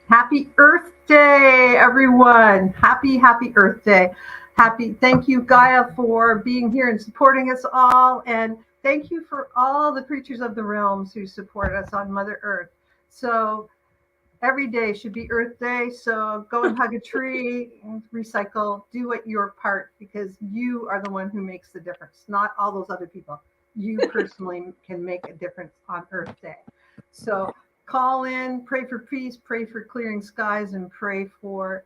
Happy Earth Day, everyone. Happy Earth Day. Thank you, Gaia, for being here and supporting us all. And thank you for all the creatures of the realms who support us on Mother Earth. So every day should be Earth Day. So go and hug a tree, recycle, do what your part, because you are the one who makes the difference, not all those other people. You personally can make a difference on Earth Day. So call in, pray for peace, pray for clearing skies, and pray for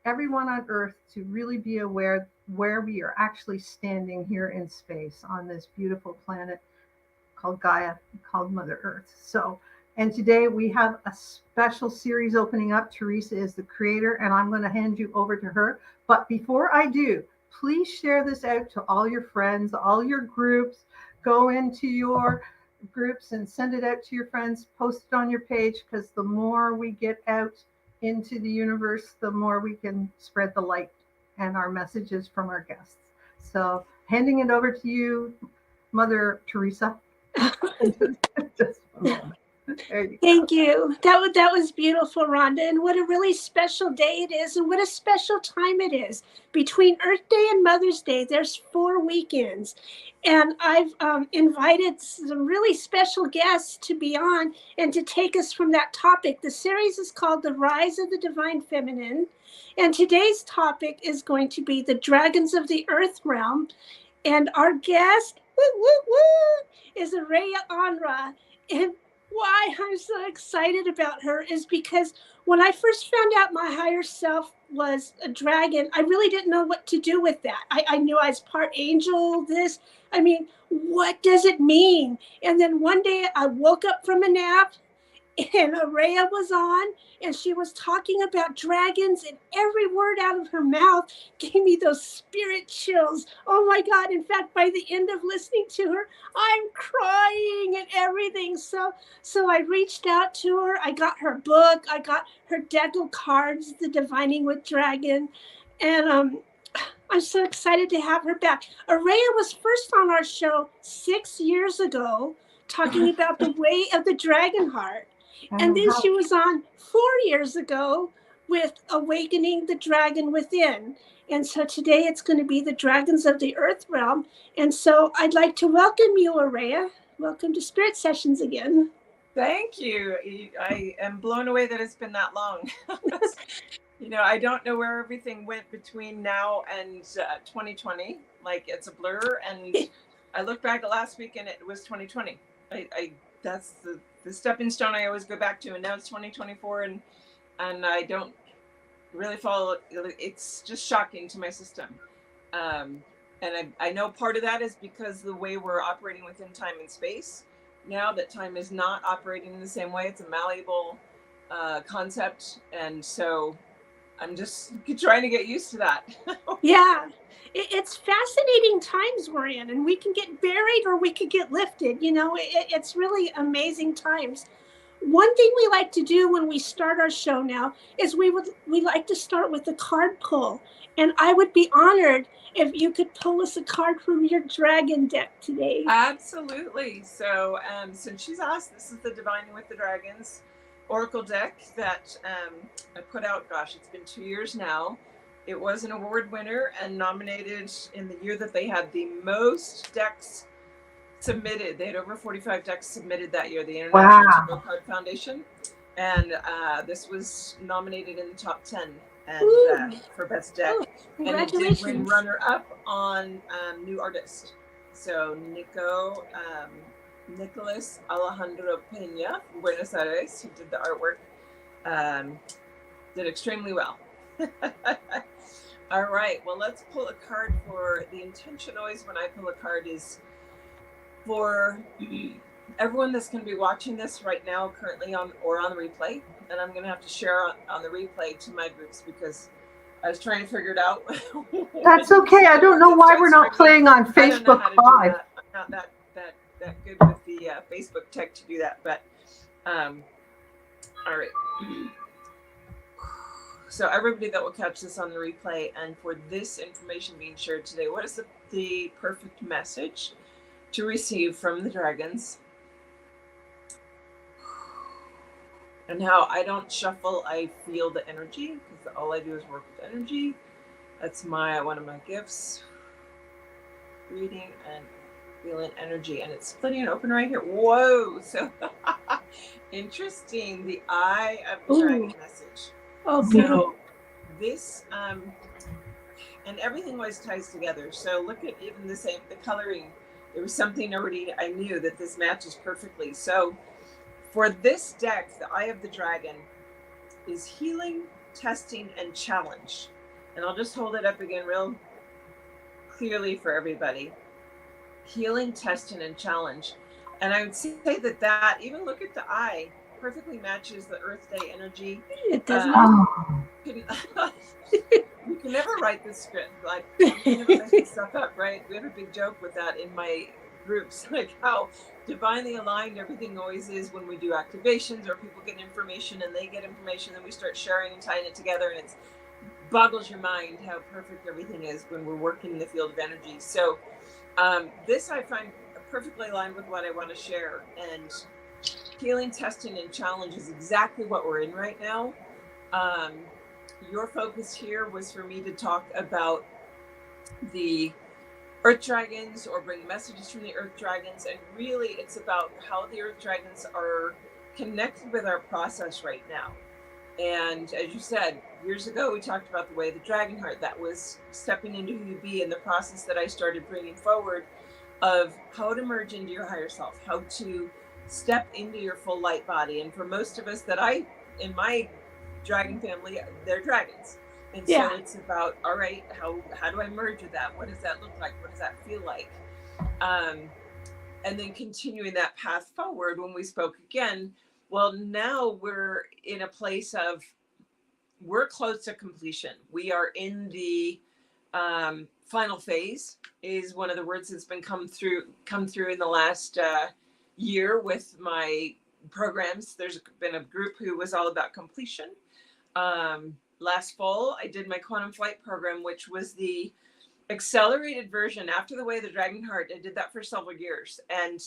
everyone on Earth to really be aware where we are actually standing here in space on this beautiful planet called Gaia, called Mother Earth. So, and today we have a special series opening up. Teresa is the creator, and I'm going to hand you over to her. But before I do, please share this out to all your friends, all your groups. Go into your groups and send it out to your friends. Post it on your page, because the more we get out into the universe, the more we can spread the light and our messages from our guests. So, handing it over to you, Mother Teresa. Just a moment. Thank you. That was beautiful, Rhonda. And what a really special day it is, and what a special time it is. Between Earth Day and Mother's Day, there's 4 weekends. And I've invited some really special guests to be on and to take us from that topic. The series is called The Rise of the Divine Feminine. And today's topic is going to be the Dragons of the Earth Realm. And our guest, is Araya AnRa. And why I'm so excited about her is because when I first found out my higher self was a dragon, I really didn't know what to do with that. I knew I was part angel, what does it mean? And then one day I woke up from a nap and Araya was on, and she was talking about dragons, and every word out of her mouth gave me those spirit chills. Oh my God. In fact, by the end of listening to her, I'm crying and everything. So I reached out to her. I got her book. I got her deck of cards, The Divining with Dragon. And I'm so excited to have her back. Araya was first on our show 6 years ago, talking about the way of the dragon heart. And then she was on 4 years ago with Awakening the Dragon Within. And so today it's going to be the Dragons of the Earth Realm. And so I'd like to welcome you, Araya. Welcome to Spirit Sessions again. Thank you. I am blown away that it's been that long. I don't know where everything went between now and 2020. Like, it's a blur. And I look back at last week and it was 2020. That's the stepping stone I always go back to, and now it's 2024, and I don't really follow. It's just shocking to my system, and I know part of that is because the way we're operating within time and space now, that time is not operating in the same way. It's a malleable concept, and so I'm just trying to get used to that. Yeah. It's fascinating times we're in, and we can get buried or we could get lifted. It's really amazing times. One thing we like to do when we start our show now is we like to start with a card pull. And I would be honored if you could pull us a card from your dragon deck today. Absolutely. So since she's asked, this is the Divining with the Dragons Oracle deck that I put out, it's been 2 years now. It was an award winner and nominated in the year that they had the most decks submitted. They had over 45 decks submitted that year, the International Tarot Card Foundation. And this was nominated in the top 10 and for best deck. And it did win runner-up on New Artist. So Nicholas Alejandro Peña from Buenos Aires, who did the artwork, did extremely well. All right, well, let's pull a card. For the intention always when I pull a card is for everyone that's going to be watching this right now, currently on the replay. And I'm going to have to share on the replay to my groups because I was trying to figure it out. That's okay. I don't know why we're not playing on Facebook Live. I'm not that good with the Facebook tech to do that, but all right. So everybody that will catch this on the replay, and for this information being shared today, what is the perfect message to receive from the dragons and how I don't shuffle, I feel the energy, because all I do is work with energy. That's one of my gifts. Reading and feeling energy, and it's splitting and open right here. Whoa, so interesting. The eye of the dragon message. Oh, beautiful. So this and everything always ties together. So look at even the coloring. There was something already I knew that this matches perfectly. So for this deck, the eye of the dragon is healing, testing, and challenge. And I'll just hold it up again real clearly for everybody. Healing, testing, and challenge. And I would say that even look at the eye, perfectly matches the Earth Day energy. It doesn't. You can never write this script. Like, you can never make this stuff up, right? We have a big joke with that in my groups, like how divinely aligned everything always is when we do activations or people get information and they get information and we start sharing and tying it together, and it boggles your mind how perfect everything is when we're working in the field of energy. So this I find perfectly aligned with what I want to share, and healing, testing, and challenge is exactly what we're in right now. Your focus here was for me to talk about the Earth Dragons, or bring messages from the Earth Dragons, and really it's about how the Earth Dragons are connected with our process right now. And as you said, years ago, we talked about the way of the dragon heart. That was stepping into who you be, and the process that I started bringing forward of how to merge into your higher self, how to step into your full light body. And for most of us in my dragon family, they're dragons. And so it's about, all right, how do I merge with that? What does that look like? What does that feel like? And then continuing that path forward. When we spoke again, well, now we're in a place of, we're close to completion. We are in the final phase, is one of the words that's been come through in the last year with my programs. There's been a group who was all about completion. Last fall, I did my Quantum Flight program, which was the accelerated version after the Way of the Dragon Heart. I did that for several years. And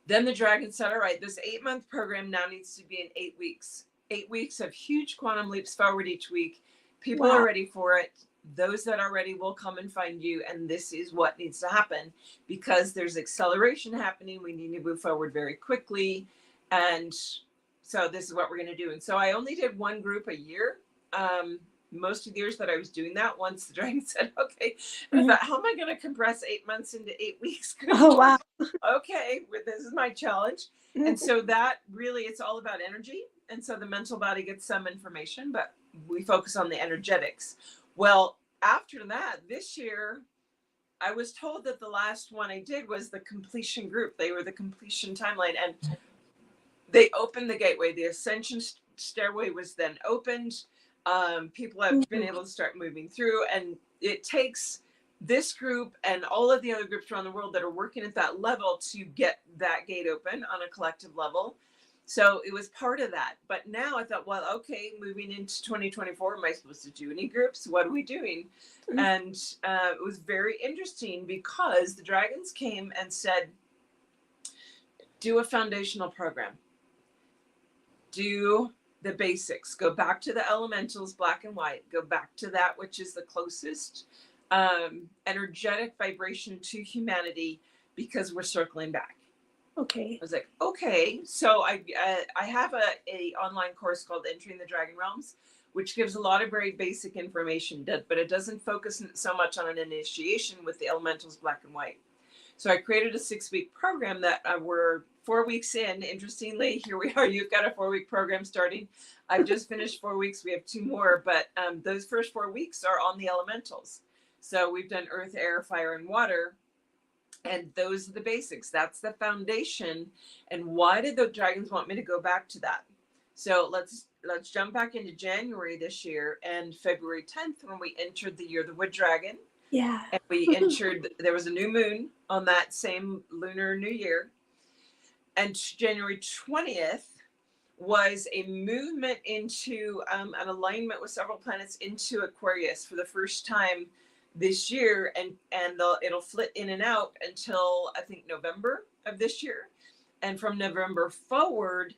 then the dragon said, all right, this 8-month program now needs to be in 8 weeks. 8 weeks of huge quantum leaps forward each week. People are ready for it. Those that are ready will come and find you. And this is what needs to happen, because there's acceleration happening. We need to move forward very quickly. And so this is what we're going to do. And so I only did one group a year. Most of the years that I was doing that, once the dragon said, okay, I thought, how am I going to compress 8 months into 8 weeks? Oh, wow. Okay, this is my challenge. And so that really, it's all about energy. And so the mental body gets some information, but we focus on the energetics. Well, after that, this year, I was told that the last one I did was the completion group. They were the completion timeline, and they opened the gateway. The ascension stairway was then opened. People have been able to start moving through, and it takes this group and all of the other groups around the world that are working at that level to get that gate open on a collective level. So it was part of that. But now I thought, well, okay, moving into 2024, am I supposed to do any groups? What are we doing? And it was very interesting, because the dragons came and said, do a foundational program. Do the basics. Go back to the elementals, black and white. Go back to that which is the closest energetic vibration to humanity, because we're circling back. Okay. I was like, okay. So I have a online course called Entering the Dragon Realms, which gives a lot of very basic information, but it doesn't focus so much on an initiation with the elementals, black and white. So I created a 6-week program that we're 4 weeks in. Interestingly, here we are. You've got a 4-week program starting. I've just finished 4 weeks. We have 2 more, but those first 4 weeks are on the elementals. So we've done earth, air, fire, and water. And those are the basics. That's the foundation. And why did the dragons want me to go back to that? So let's jump back into January this year, and February 10th, when we entered the year of the wood dragon. Yeah. And we entered, there was a new moon on that same lunar new year. And January 20th was a movement into an alignment with several planets into Aquarius for the first time this year. And it'll flit in and out until I think November of this year. And from November forward,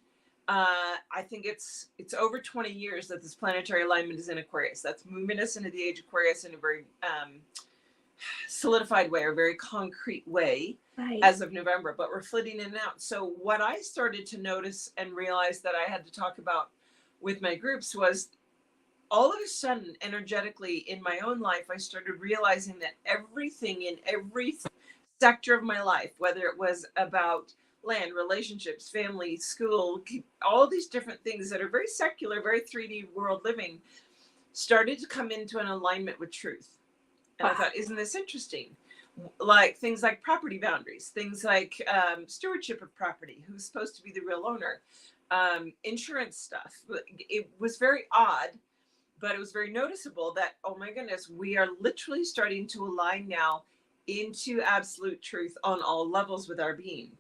I think it's over 20 years that this planetary alignment is in Aquarius. That's moving us into the age of Aquarius in a very solidified way, or very concrete way, Right. as of November, but we're flitting in and out. So what I started to notice and realize that I had to talk about with my groups was, all of a sudden, energetically in my own life, I started realizing that everything in every sector of my life, whether it was about land, relationships, family, school, all these different things that are very secular, very 3D world living, started to come into an alignment with truth. And I thought, isn't this interesting? Like things like property boundaries, things like stewardship of property, who's supposed to be the real owner, insurance stuff. It was very odd, but it was very noticeable that, oh my goodness, we are literally starting to align now into absolute truth on all levels with our being.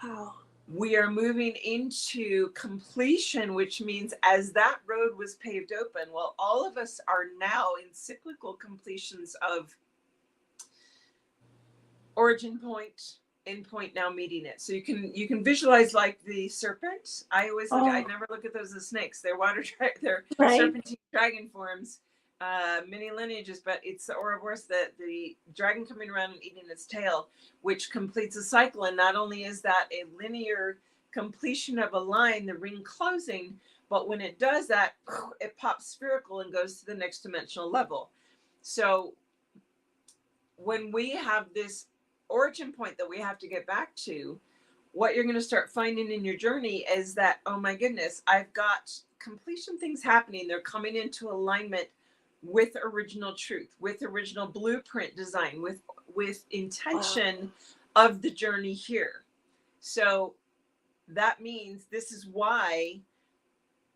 Wow. We are moving into completion, which means as that road was paved open, well, all of us are now in cyclical completions of origin point, end point, now meeting it. So you can visualize like the serpent. I always look, I never look at those as snakes. They're they're Right. serpentine dragon forms, many lineages, but it's the Ouroboros, the dragon coming around and eating its tail, which completes a cycle. And not only is that a linear completion of a line, the ring closing, but when it does that, it pops spherical and goes to the next dimensional level. So when we have this origin point that we have to get back to, what you're going to start finding in your journey is that, oh my goodness, I've got completion things happening. They're coming into alignment with original truth, with original blueprint design, with intention of the journey here. So that means this is why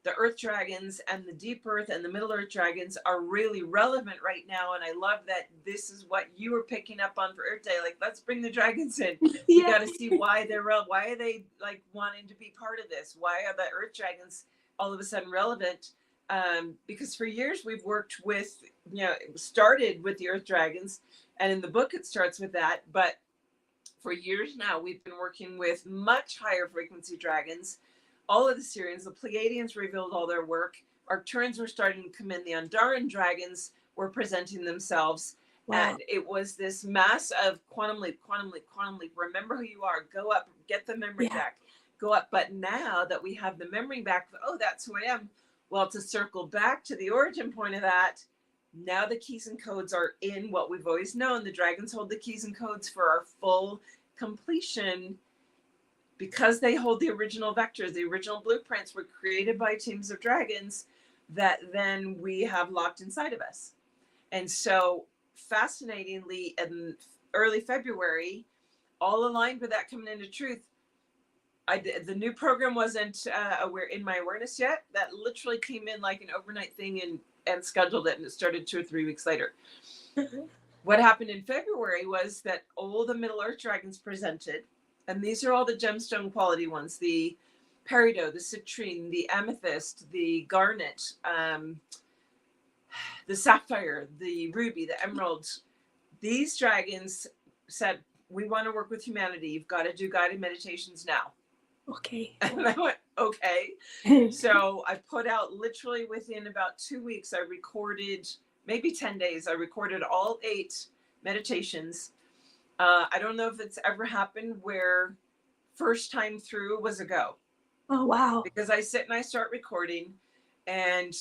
the Earth Dragons and the Deep Earth and the Middle Earth Dragons are really relevant right now. And I love that this is what you were picking up on for Earth Day. Like, let's bring the dragons in. We got to see why they're why are they like wanting to be part of this? Why are the Earth Dragons all of a sudden relevant? Because for years we've worked with, it started with the Earth Dragons, and in the book it starts with that. But for years now, we've been working with much higher frequency dragons. All of the Syrians, the Pleiadians revealed all their work. Arcturians were starting to come in. The Andaran dragons were presenting themselves. Wow. And it was this mass of quantum leap, quantum leap, quantum leap. Remember who you are. Go up, get the memory back. Go up. But now that we have the memory back, oh, that's who I am. Well, to circle back to the origin point of that, now the keys and codes are in what we've always known. The dragons hold the keys and codes for our full completion, because they hold the original vectors. The original blueprints were created by teams of dragons that then we have locked inside of us. And so fascinatingly, in early February, all aligned with that coming into truth, the new program wasn't in my awareness yet. That literally came in like an overnight thing and scheduled it, and it started 2 or 3 weeks later. What happened in February was that all the Middle Earth Dragons presented, and these are all the gemstone quality ones: the peridot, the citrine, the amethyst, the garnet, the sapphire, the ruby, the emerald. These dragons said, we want to work with humanity. You've got to do guided meditations now. Okay. And I went, okay. So I put out, literally within about 2 weeks, I recorded, maybe 10 days, I recorded all 8 meditations. I don't know if it's ever happened where first time through was a go. Oh, wow. Because I sit and I start recording, and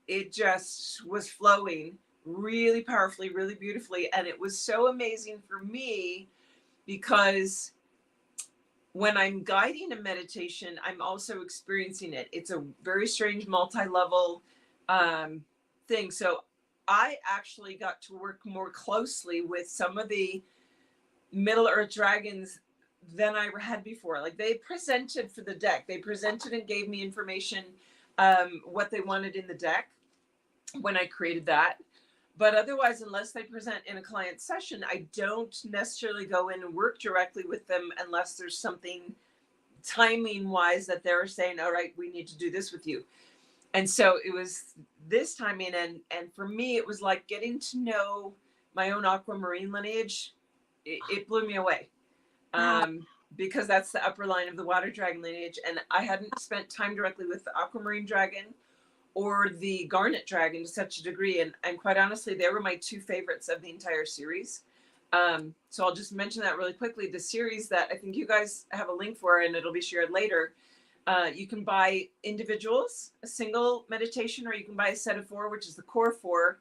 it just was flowing really powerfully, really beautifully. And it was so amazing for me, because when I'm guiding a meditation, I'm also experiencing it. It's a very strange multi-level thing. So I actually got to work more closely with some of the Middle Earth Dragons than I had before. Like, they presented for the deck. They presented and gave me information, what they wanted in the deck when I created that. But otherwise, unless they present in a client session, I don't necessarily go in and work directly with them unless there's something timing wise that they're saying, all right, we need to do this with you. And so it was this timing. And for me, it was like getting to know my own aquamarine lineage. It blew me away. because that's the upper line of the water dragon lineage. And I hadn't spent time directly with the aquamarine dragon or the garnet dragon to such a degree. And quite honestly, they were my two favorites of the entire series. So I'll just mention that really quickly. The series that I think you guys have a link for, and it'll be shared later, you can buy individuals, a single meditation, or you can buy a set of 4, which is the core 4,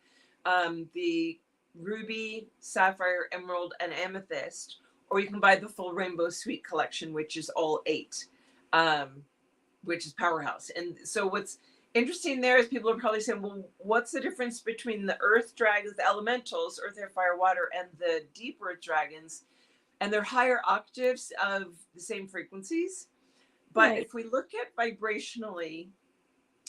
the ruby, sapphire, emerald, and amethyst, or you can buy the full rainbow suite collection, which is all 8, which is powerhouse. And so what's interesting there is people are probably saying, well, what's the difference between the earth dragons, the elementals, earth, air, fire, water, and the deep earth dragons? And they're higher octaves of the same frequencies. But Right. if we look at vibrationally,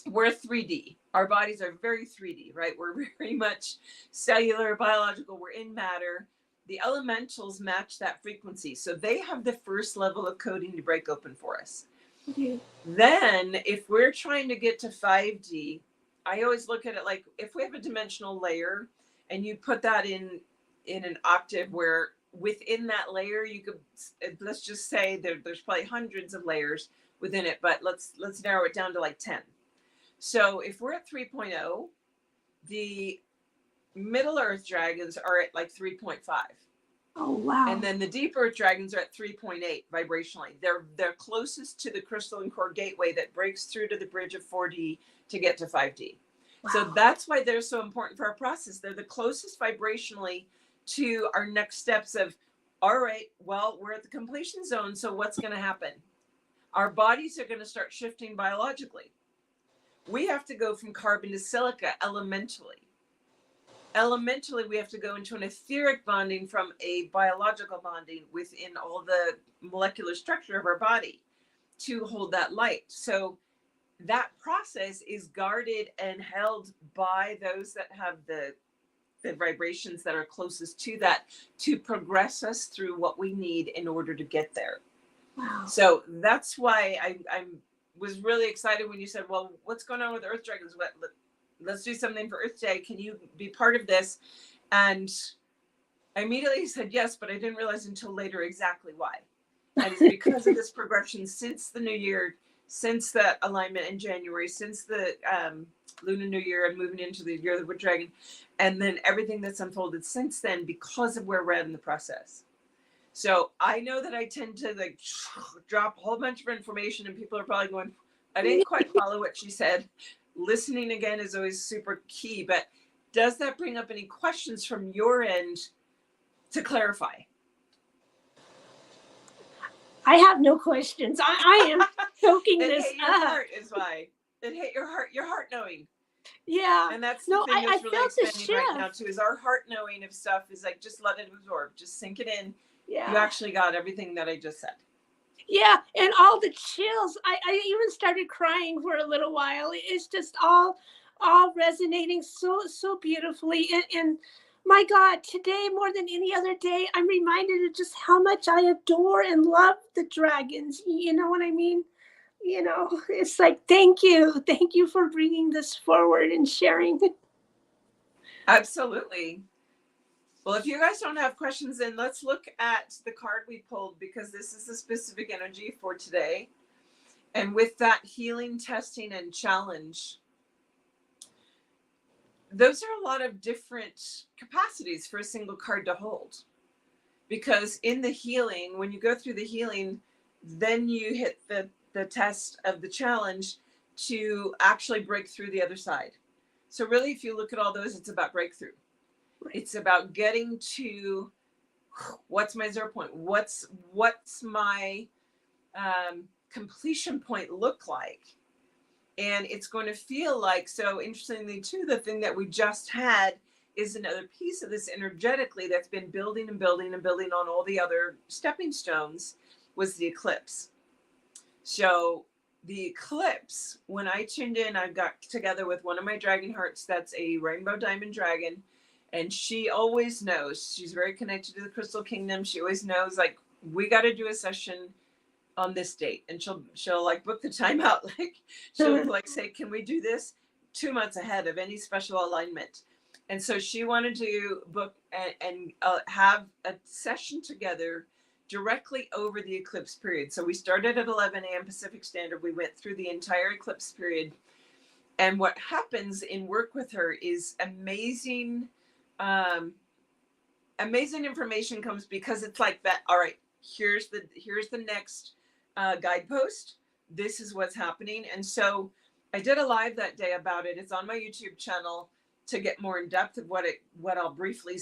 we're 3D. Our bodies are very 3D, right? We're very much cellular, biological. We're in matter. The elementals match that frequency. So they have the first level of coding to break open for us. Okay. Then if we're trying to get to 5D, I always look at it like if we have a dimensional layer and you put that in an octave where within that layer, you could, let's just say there's probably hundreds of layers within it, but let's narrow it down to like 10. So if we're at 3.0, the middle earth dragons are at like 3.5. Oh, wow. And then the deep earth dragons are at 3.8 vibrationally. They're closest to the crystalline core gateway that breaks through to the bridge of 4D to get to 5D. Wow. So that's why they're so important for our process. They're the closest vibrationally to our next steps of, all right, well, we're at the completion zone. So what's going to happen? Our bodies are going to start shifting biologically. We have to go from carbon to silica elementally. Elementally, we have to go into an etheric bonding from a biological bonding within all the molecular structure of our body to hold that light. So that process is guarded and held by those that have the vibrations that are closest to that to progress us through what we need in order to get there. Wow. So that's why I was really excited when you said, well, what's going on with Earth Dragons? Let's do something for Earth Day. Can you be part of this? And I immediately said yes, but I didn't realize until later exactly why. And it's because of this progression since the new year, since that alignment in January, since the Lunar New Year and moving into the year of the Wood Dragon, and then everything that's unfolded since then because of where we're at in the process. So I know that I tend to like drop a whole bunch of information and people are probably going, I didn't quite follow what she said. Listening again is always super key, but does that bring up any questions from your end to clarify? I have no questions. I am soaking It this hit your up. heart is why. It hit your heart knowing. Yeah. And that's No, the thing that's really felt the expanding right now shift. too, is our heart knowing of stuff is like, just let it absorb, just sink it in. Yeah. You actually got everything that I just said. Yeah, and all the chills. I even started crying for a little while. It's just all resonating so beautifully. And my God, today more than any other day, I'm reminded of just how much I adore and love the dragons. You know what I mean? You know, it's like, thank you for bringing this forward and sharing. Absolutely. Well, if you guys don't have questions, then let's look at the card we pulled, because this is the specific energy for today. And with that healing, testing, and challenge, those are a lot of different capacities for a single card to hold. Because in the healing, when you go through the healing, then you hit the test of the challenge to actually break through the other side. So really, if you look at all those, it's about breakthrough. It's about getting to what's my 0 point? What's my completion point look like? And it's going to feel like, so interestingly too, the thing that we just had is another piece of this energetically that's been building and building and building on all the other stepping stones, was the eclipse. So the eclipse, when I tuned in, I got together with one of my dragon hearts that's a rainbow diamond dragon. And she always knows, she's very connected to the Crystal Kingdom. She always knows, like, we got to do a session on this date. And she'll like book the time out. Like, she'll like say, can we do this 2 months ahead of any special alignment? And so she wanted to book and have a session together directly over the eclipse period. So we started at 11 a.m. Pacific Standard. We went through the entire eclipse period. And what happens in work with her is amazing, amazing information comes, because it's like that. All right, here's the next guidepost. This is what's happening. And so I did a live that day about it. It's on my YouTube channel to get more in depth of what I'll briefly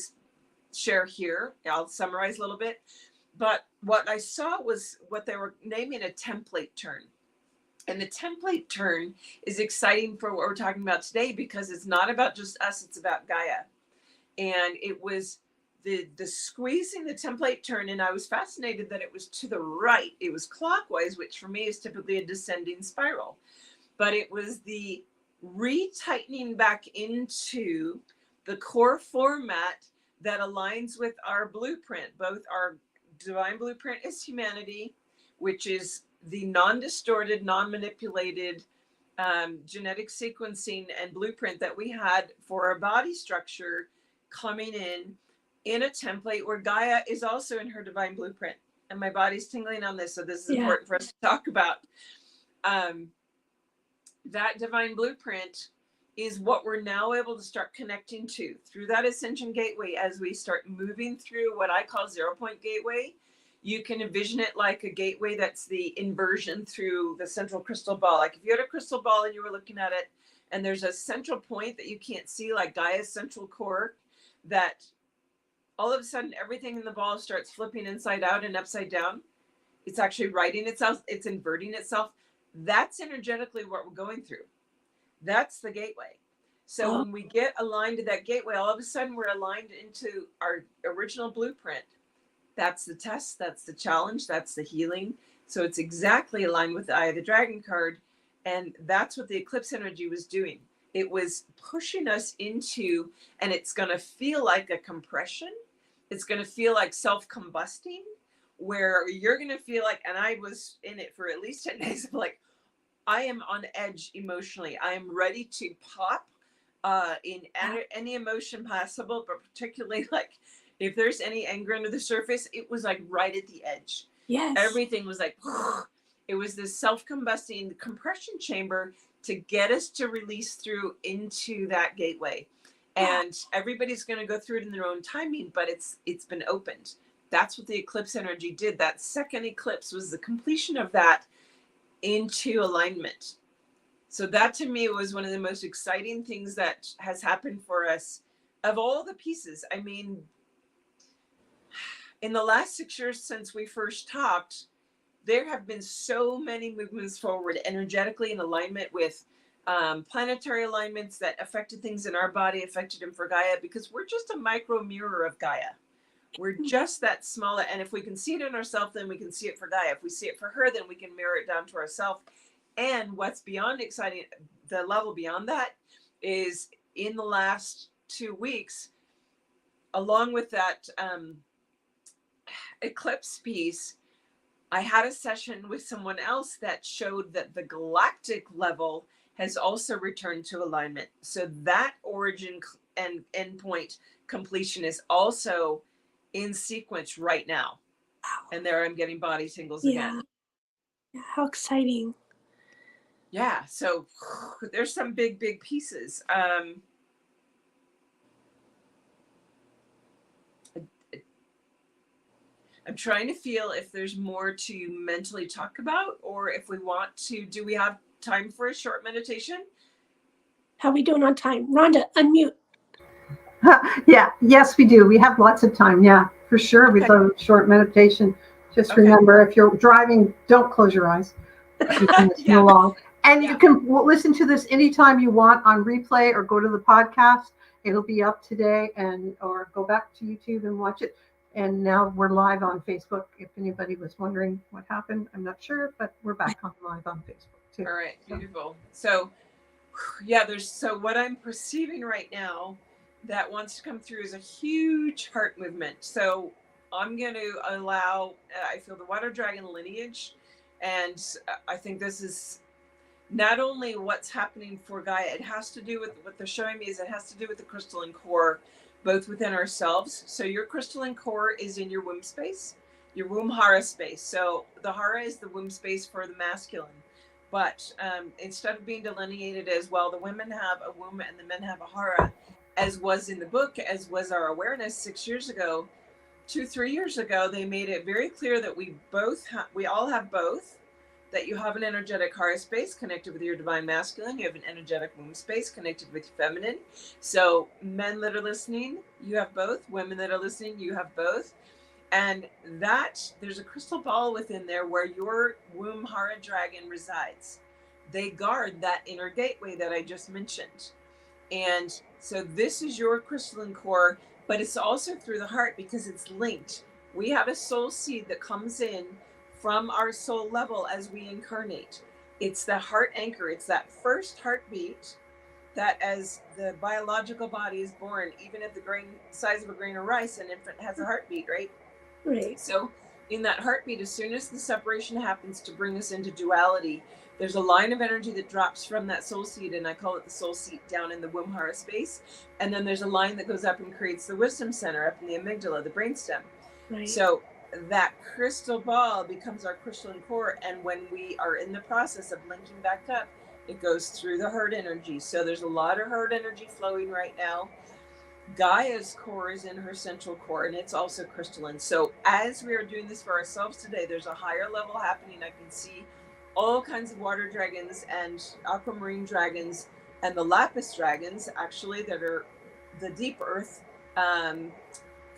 share here. I'll summarize a little bit. But what I saw was what they were naming a template turn. And the template turn is exciting for what we're talking about today, because it's not about just us, it's about Gaia. And it was the squeezing the template turn, and I was fascinated that it was to the right. It was clockwise, which for me is typically a descending spiral. But it was the retightening back into the core format that aligns with our blueprint. Both our divine blueprint is humanity, which is the non-distorted, non-manipulated genetic sequencing and blueprint that we had for our body structure, coming in a template where Gaia is also in her divine blueprint. And my body's tingling on this, so this is important for us to talk about. That divine blueprint is what we're now able to start connecting to through that ascension gateway. As we start moving through what I call 0 point gateway, you can envision it like a gateway that's the inversion through the central crystal ball. Like if you had a crystal ball and you were looking at it, and there's a central point that you can't see, like Gaia's central core, that all of a sudden everything in the ball starts flipping inside out and upside down. It's actually righting itself. It's inverting itself. That's energetically what we're going through. That's the gateway. So when we get aligned to that gateway, all of a sudden we're aligned into our original blueprint. That's the test. That's the challenge. That's the healing. So it's exactly aligned with the Eye of the Dragon card. And that's what the eclipse energy was doing. It was pushing us into, and it's going to feel like a compression. It's going to feel like self-combusting, where you're going to feel like, and I was in it for at least 10 days, of like, I am on edge emotionally. I am ready to pop in any emotion possible, but particularly like if there's any anger under the surface, it was like right at the edge. Yes. Everything was like, it was this self-combusting compression chamber to get us to release through into that gateway. And everybody's going to go through it in their own timing, but it's been opened. That's what the eclipse energy did. That second eclipse was the completion of that into alignment. So that to me was one of the most exciting things that has happened for us of all the pieces. I mean, in the last 6 years since we first talked, there have been so many movements forward energetically in alignment with planetary alignments that affected things in our body, affected them for Gaia, because we're just a micro mirror of Gaia. We're just that small. And if we can see it in ourselves, then we can see it for Gaia. If we see it for her, then we can mirror it down to ourselves. And what's beyond exciting, the level beyond that, is in the last 2 weeks, along with that eclipse piece, I had a session with someone else that showed that the galactic level has also returned to alignment. So that origin and endpoint completion is also in sequence right now. And there I'm getting body tingles again. Yeah, how exciting. Yeah, so there's some big pieces. I'm trying to feel if there's more to mentally talk about, or if we want to, do we have time for a short meditation? How are we doing on time? Rhonda, unmute. Yes, we do. We have lots of time. Yeah, for sure. We'd love a short meditation. Just remember, if you're driving, don't close your eyes. You can listen along. And you can listen to this anytime you want on replay, or go to the podcast. It'll be up today, or go back to YouTube and watch it. And now we're live on Facebook. If anybody was wondering what happened, I'm not sure, but we're back on live on Facebook too. All right, beautiful. So yeah, so what I'm perceiving right now that wants to come through is a huge heart movement. So I'm going to allow, I feel the water dragon lineage. And I think this is not only what's happening for Gaia, it has to do with what they're showing me, is it has to do with the crystalline core, both within ourselves. So your crystalline core is in your womb space. your womb hara space. So the hara is the womb space for the masculine. But instead of being delineated as, well, the women have a womb and the men have a hara, as was in the book, as was our awareness 6 years ago, 3 years ago, they made it very clear that we all have both, that you have an energetic hara space connected with your divine masculine, you have an energetic womb space connected with your feminine. So men that are listening, you have both. Women that are listening, you have both. And that there's a crystal ball within there where your womb hara dragon resides. They guard that inner gateway that I just mentioned. And so this is your crystalline core, but it's also through the heart because it's linked. We have a soul seed that comes in from our soul level as we incarnate. It's the heart anchor. It's that first heartbeat that, as the biological body is born, even at the size of a grain of rice, an infant has a heartbeat, right? Right. So in that heartbeat, as soon as the separation happens to bring us into duality, there's a line of energy that drops from that soul seed, and I call it the soul seed, down in the womb hara space. And then there's a line that goes up and creates the wisdom center up in the amygdala, the brainstem. Right. So that crystal ball becomes our crystalline core. And when we are in the process of linking back up, it goes through the heart energy. So there's a lot of heart energy flowing right now. Gaia's core is in her central core, and it's also crystalline. So as we are doing this for ourselves today, there's a higher level happening. I can see all kinds of water dragons and aquamarine dragons and the lapis dragons, actually, that are the deep earth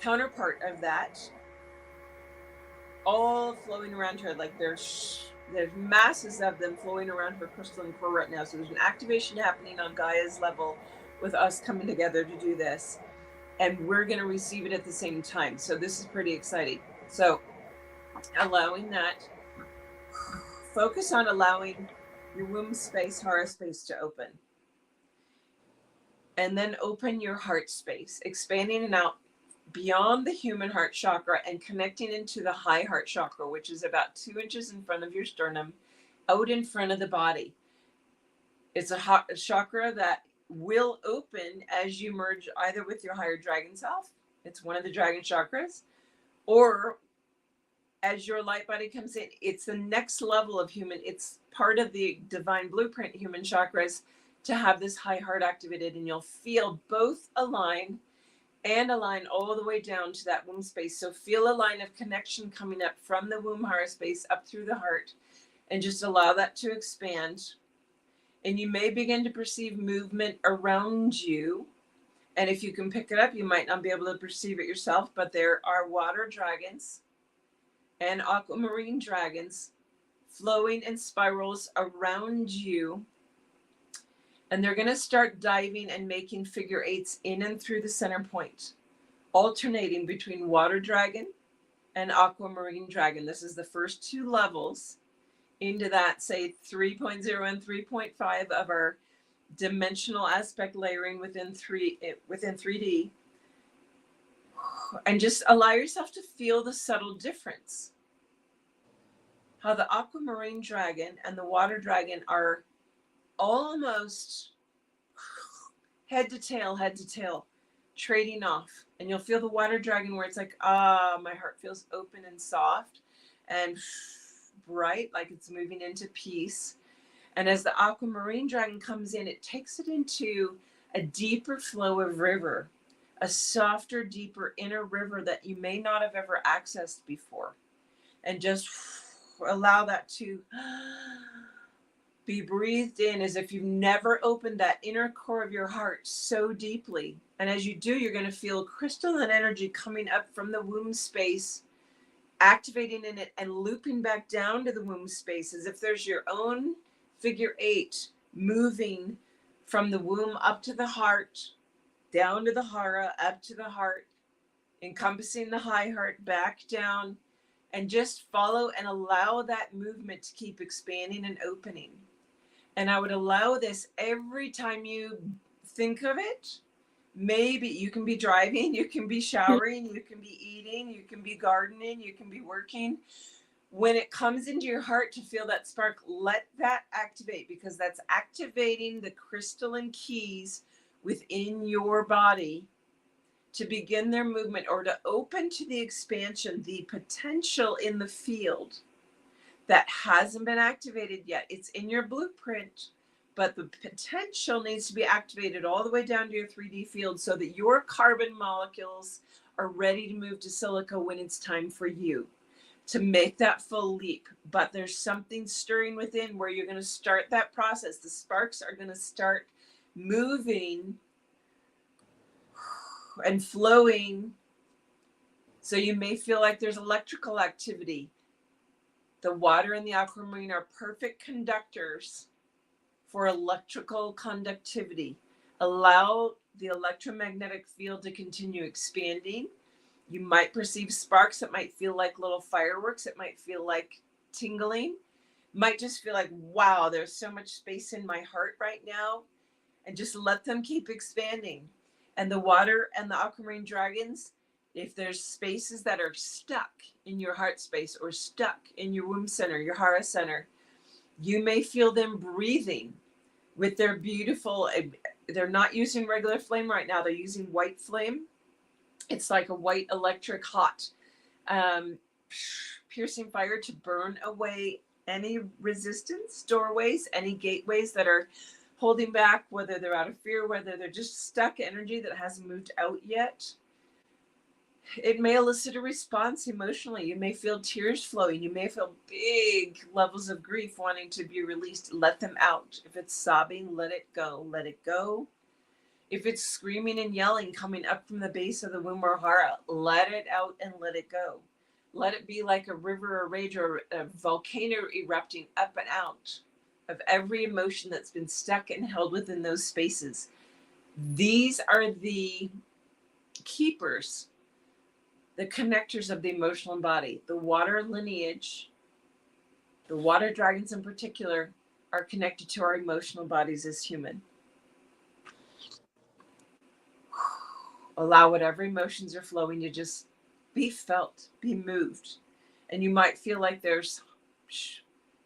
counterpart of that, all flowing around her. Like there's masses of them flowing around her crystalline core right now. So there's an activation happening on Gaia's level with us coming together to do this, and we're going to receive it at the same time. So this is pretty exciting. So allowing that, focus on allowing your womb space, hara space, to open, and then open your heart space, expanding it out beyond the human heart chakra and connecting into the high heart chakra, which is about 2 inches in front of your sternum, out in front of the body. It's a chakra that will open as you merge either with your higher dragon self, it's one of the dragon chakras, or as your light body comes in. It's the next level of human. It's part of the divine blueprint human chakras to have this high heart activated, and you'll feel both align all the way down to that womb space. So feel a line of connection coming up from the womb hara space up through the heart, and just allow that to expand. And you may begin to perceive movement around you. And if you can pick it up, you might not be able to perceive it yourself, but there are water dragons and aquamarine dragons flowing in spirals around you. And they're going to start diving and making figure eights in and through the center point, alternating between water dragon and aquamarine dragon. This is the first 2 levels into that, say, 3.0 and 3.5 of our dimensional aspect layering within 3D. And just allow yourself to feel the subtle difference. How the aquamarine dragon and the water dragon are almost head to tail, trading off. And you'll feel the water dragon where it's like, my heart feels open and soft and bright, like it's moving into peace. And as the aquamarine dragon comes in, it takes it into a deeper flow of river, a softer, deeper inner river that you may not have ever accessed before. And just allow that to be breathed in as if you've never opened that inner core of your heart so deeply. And as you do, you're going to feel crystalline energy coming up from the womb space, activating in it and looping back down to the womb space, as if there's your own figure 8 moving from the womb up to the heart, down to the hara, up to the heart, encompassing the high heart, back down, and just follow and allow that movement to keep expanding and opening. And I would allow this every time you think of it. Maybe you can be driving, you can be showering, you can be eating, you can be gardening, you can be working. When it comes into your heart to feel that spark, let that activate, because that's activating the crystalline keys within your body to begin their movement or to open to the expansion, the potential in the field that hasn't been activated yet. It's in your blueprint, but the potential needs to be activated all the way down to your 3D field so that your carbon molecules are ready to move to silica when it's time for you to make that full leap. But there's something stirring within where you're going to start that process. The sparks are going to start moving and flowing. So you may feel like there's electrical activity. The water and the aquamarine are perfect conductors for electrical conductivity. Allow the electromagnetic field to continue expanding. You might perceive sparks. It might feel like little fireworks. It might feel like tingling. It might just feel like, wow, there's so much space in my heart right now. And just let them keep expanding. And the water and the aquamarine dragons, if there's spaces that are stuck in your heart space or stuck in your womb center, your Hara center, you may feel them breathing with their beautiful, they're not using regular flame right now. They're using white flame. It's like a white electric hot piercing fire to burn away any resistance, doorways, any gateways that are holding back, whether they're out of fear, whether they're just stuck energy that hasn't moved out yet. It may elicit a response emotionally. You may feel tears flowing. You may feel big levels of grief wanting to be released. Let them out. If it's sobbing, let it go. Let it go. If it's screaming and yelling coming up from the base of the womb or Hara, let it out and let it go. Let it be like a river or rage or a volcano erupting up and out of every emotion that's been stuck and held within those spaces. These are the keepers, the connectors of the emotional body. The water lineage, the water dragons in particular, are connected to our emotional bodies as human. Allow whatever emotions are flowing to just be felt, be moved. And you might feel like there's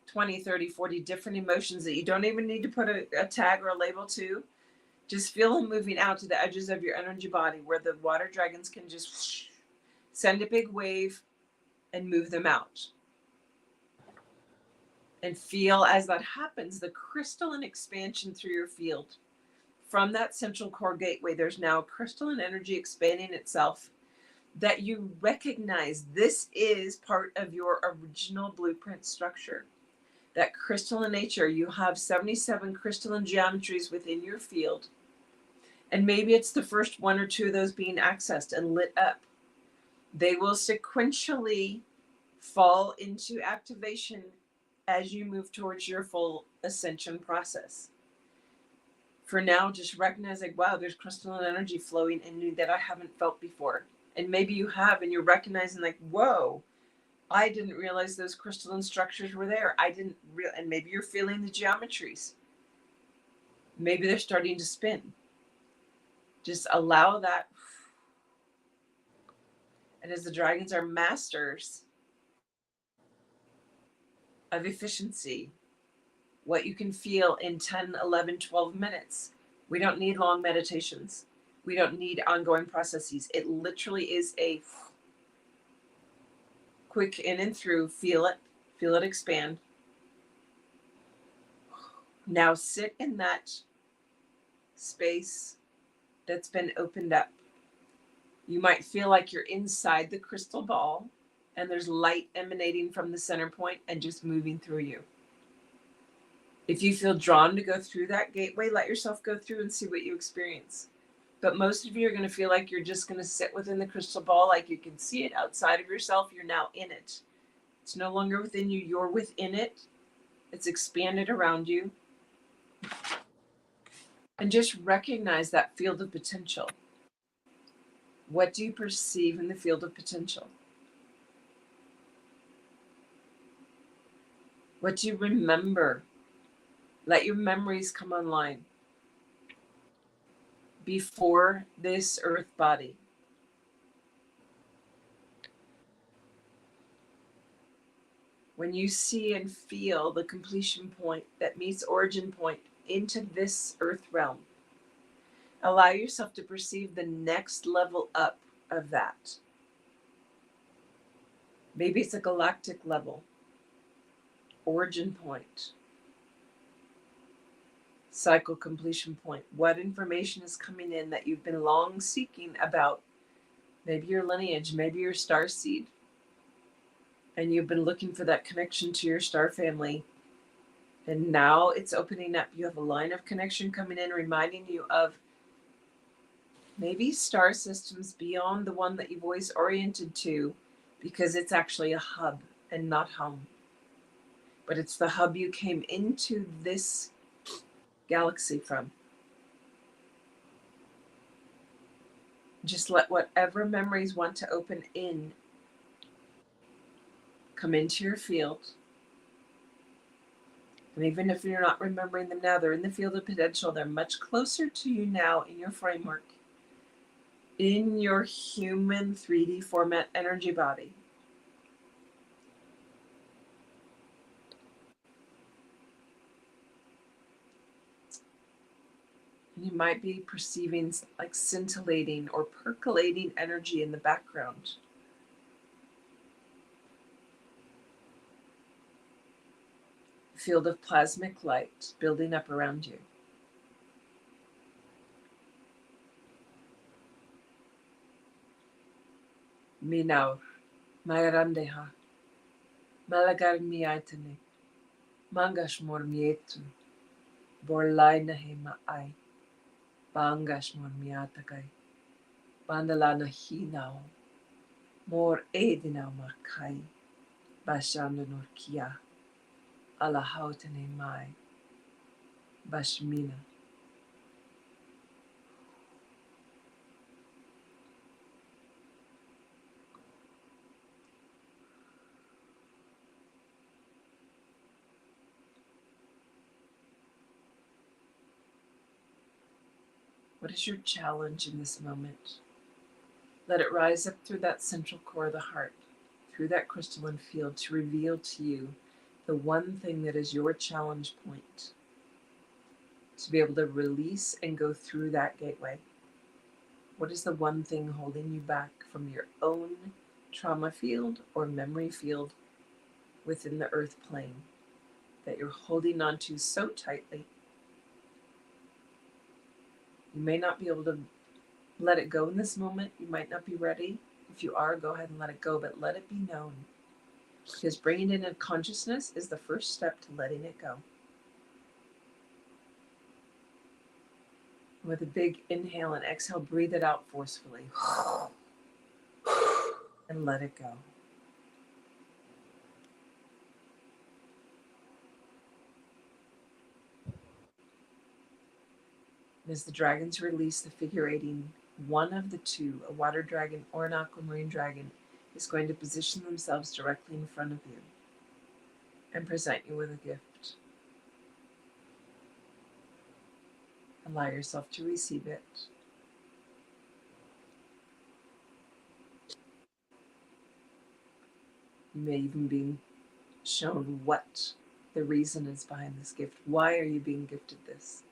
20, 30, 40 different emotions that you don't even need to put a tag or a label to. Just feel them moving out to the edges of your energy body where the water dragons can just send a big wave and move them out. And feel as that happens, the crystalline expansion through your field. From that central core gateway, there's now crystalline energy expanding itself that you recognize this is part of your original blueprint structure. That crystalline nature, you have 77 crystalline geometries within your field. And maybe it's the first one or two of those being accessed and lit up. They will sequentially fall into activation as you move towards your full ascension process. For now, just recognize like, wow, there's crystalline energy flowing in me that I haven't felt before. And maybe you have, and you're recognizing like, whoa, I didn't realize those crystalline structures were there. And maybe you're feeling the geometries. Maybe they're starting to spin. Just allow that. And as the dragons are masters of efficiency, what you can feel in 10, 11, 12 minutes. We don't need long meditations. We don't need ongoing processes. It literally is a quick in and through, feel it expand. Now sit in that space that's been opened up. You might feel like you're inside the crystal ball and there's light emanating from the center point and just moving through you. If you feel drawn to go through that gateway, let yourself go through and see what you experience. But most of you are going to feel like you're just going to sit within the crystal ball, like you can see it outside of yourself. You're now in it. It's no longer within you. You're within it. It's expanded around you. And just recognize that field of potential. What do you perceive in the field of potential? What do you remember? Let your memories come online before this earth body. When you see and feel the completion point that meets origin point into this earth realm, Allow yourself to perceive the next level up of that. Maybe it's a galactic level, origin point, cycle completion point. What information is coming in that you've been long seeking about? Maybe your lineage, maybe your star seed. And you've been looking for that connection to your star family. And now it's opening up. You have a line of connection coming in, reminding you of maybe star systems beyond the one that you've always oriented to, because it's actually a hub and not home. But it's the hub you came into this galaxy from. Just let whatever memories want to open in come into your field. And even if you're not remembering them now, they're in the field of potential. They're much closer to you now in your framework, in your human 3D format energy body. You might be perceiving like scintillating or percolating energy in the background. A field of plasmic light building up around you. Minaur, Mayarandeha, Malagar miaitane, Mangashmor mietu, Borlainahe ma'ai. Bangash mor miatakai, bandalana hinao, mor edinao makai, bashandanor kia, alahautane mai, bashmina. What is your challenge in this moment? Let it rise up through that central core of the heart, through that crystalline field, to reveal to you the one thing that is your challenge point, to be able to release and go through that gateway. What is the one thing holding you back from your own trauma field or memory field within the earth plane that you're holding on to so tightly? You may not be able to let it go in this moment. You might not be ready. If you are, go ahead and let it go, but let it be known. Because bringing it into consciousness is the first step to letting it go. With a big inhale and exhale, breathe it out forcefully. And let it go. And as the dragons release the figurating, one of the two, a water dragon or an aquamarine dragon, is going to position themselves directly in front of you and present you with a gift. Allow yourself to receive it. You may even be shown what the reason is behind this gift. Why are you being gifted this?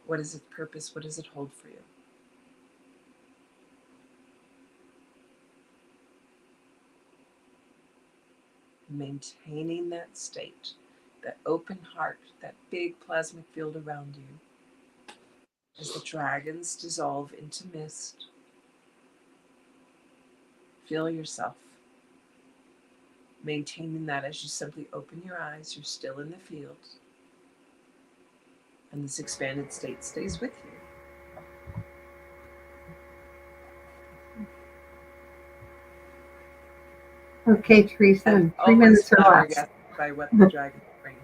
What is its purpose? What does it hold for you? Maintaining that state, that open heart, that big plasmic field around you, as the dragons dissolve into mist. Feel yourself maintaining that as you simply open your eyes. You're still in the field, and this expanded state stays with you. Okay, Teresa, 3 minutes or less. By what the dragons bring.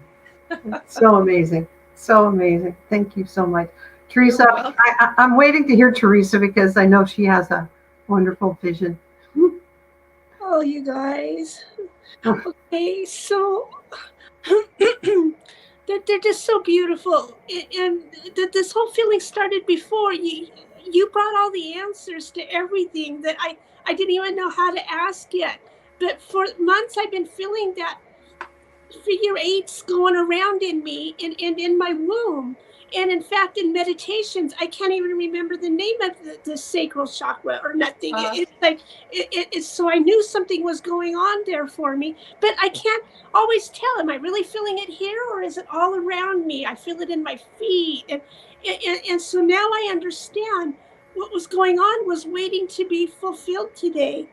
So amazing. So amazing. Thank you so much. Teresa, I'm waiting to hear Teresa because I know she has a wonderful vision. Oh, you guys. Okay, so they're just so beautiful. And this whole feeling started before. You brought all the answers to everything that I didn't even know how to ask yet. But for months I've been feeling that figure eights going around in me and in my womb. And in fact, in meditations, I can't even remember the name of the sacral chakra or nothing. It's like, it's so I knew something was going on there for me, but I can't always tell. Am I really feeling it here, or is it all around me? I feel it in my feet. And so now I understand what was going on was waiting to be fulfilled today.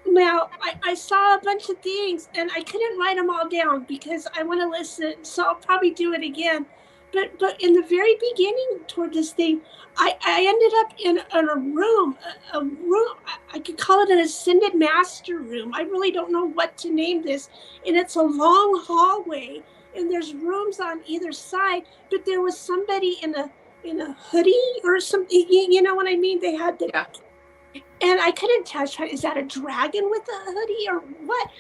Now, I saw a bunch of things and I couldn't write them all down because I want to listen, so I'll probably do it again. But in the very beginning toward this thing, I ended up in a room, I could call it an ascended master room. I really don't know what to name this. And it's a long hallway and there's rooms on either side, but there was somebody in a hoodie or something, you know what I mean? They had the... Yeah. And I couldn't touch her. Is that a dragon with a hoodie or what?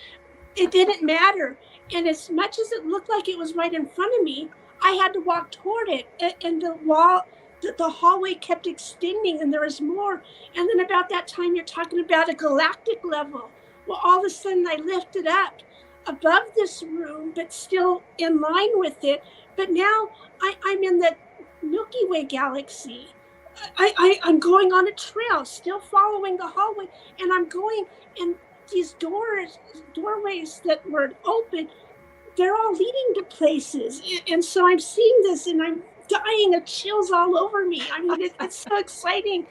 It didn't matter. And as much as it looked like it was right in front of me, I had to walk toward it. And the hallway kept extending and there was more. And then about that time, you're talking about a galactic level. Well, all of a sudden I lifted up above this room, but still in line with it. But now I'm in the Milky Way galaxy. I'm going on a trail, still following the hallway, and I'm going, and these doorways that were open, they're all leading to places. And so I'm seeing this and I'm dying of chills all over me. I mean, it's so exciting.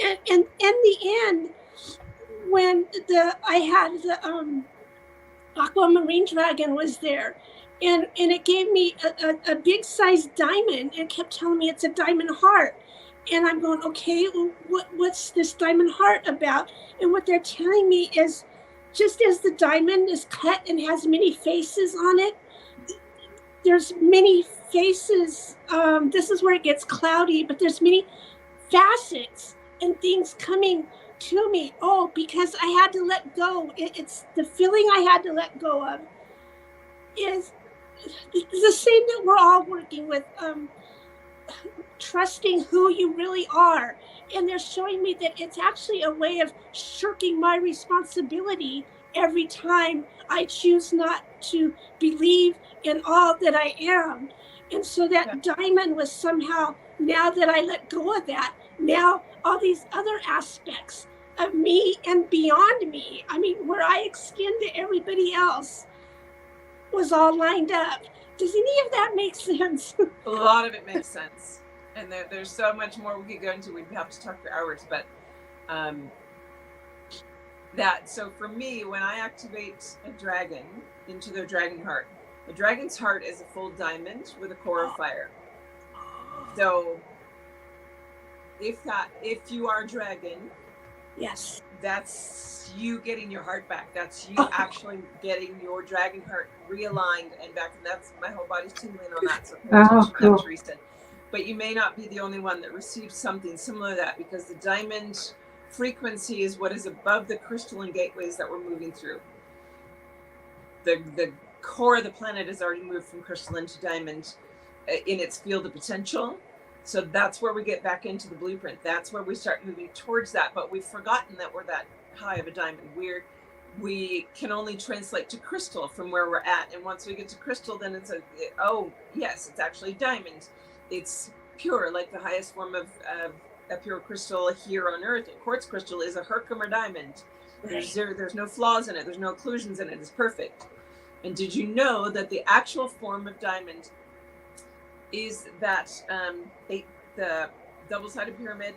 And in the end, when I had the aquamarine dragon was there, and it gave me a big sized diamond and kept telling me it's a diamond heart. And I'm going, okay, well, what's this diamond heart about? And what they're telling me is, just as the diamond is cut and has many faces on it, there's many faces. This is where it gets cloudy, but there's many facets and things coming to me. Oh, because I had to let go. It's the feeling I had to let go of is the same that we're all working with. Trusting who you really are. And they're showing me that it's actually a way of shirking my responsibility every time I choose not to believe in all that I am. And so that diamond was somehow, now that I let go of that, now all these other aspects of me and beyond me, I mean, where I extend to everybody else, was all lined up. Does any of that make sense? A lot of it makes sense. And there's so much more we could go into. We'd have to talk for hours, but so for me, when I activate a dragon into their dragon heart, a dragon's heart is a full diamond with a core of fire. So if you are a dragon, yes, that's you getting your heart back. That's you actually getting your dragon heart realigned and back. And that's, my whole body's tingling on that. So pay attention. That was recent. But you may not be the only one that receives something similar to that, because the diamond frequency is what is above the crystalline gateways that we're moving through. The core of the planet has already moved from crystalline to diamond in its field of potential. So that's where we get back into the blueprint. That's where we start moving towards that. But we've forgotten that we're that high of a diamond. We can only translate to crystal from where we're at. And once we get to crystal, then it's it's actually diamond. It's pure, like the highest form of a pure crystal here on Earth. A quartz crystal is a Herkimer diamond. Right. There's no flaws in it. There's no occlusions in it. It's perfect. And did you know that the actual form of diamond is that the double-sided pyramid,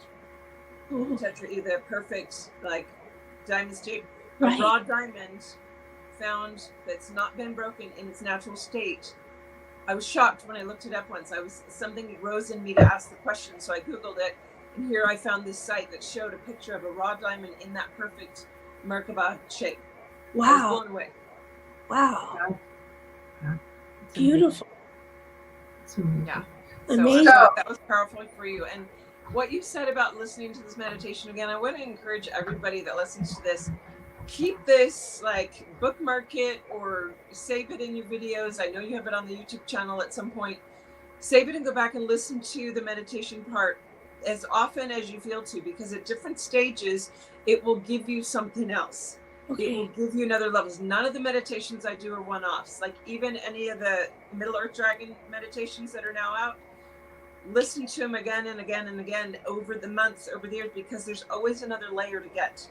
the perfect like diamond shape, a raw diamond found that's not been broken in its natural state. I was shocked when I looked it up once. Something rose in me to ask the question, so I Googled it, and here I found this site that showed a picture of a raw diamond in that perfect Merkaba shape. Wow. I was blown away. Wow. Yeah. Beautiful. Yeah. Amazing. So that was powerful for you. And what you said about listening to this meditation again, I want to encourage everybody that listens to this, keep this, like, bookmark it or save it in your videos. I know you have it on the YouTube channel at some point. Save it and go back and listen to the meditation part as often as you feel to, because at different stages, it will give you something else. It will give you another levels. None of the meditations I do are one-offs. Like even any of the Middle Earth Dragon meditations that are now out, listen to them again and again and again over the months, over the years, because there's always another layer to get.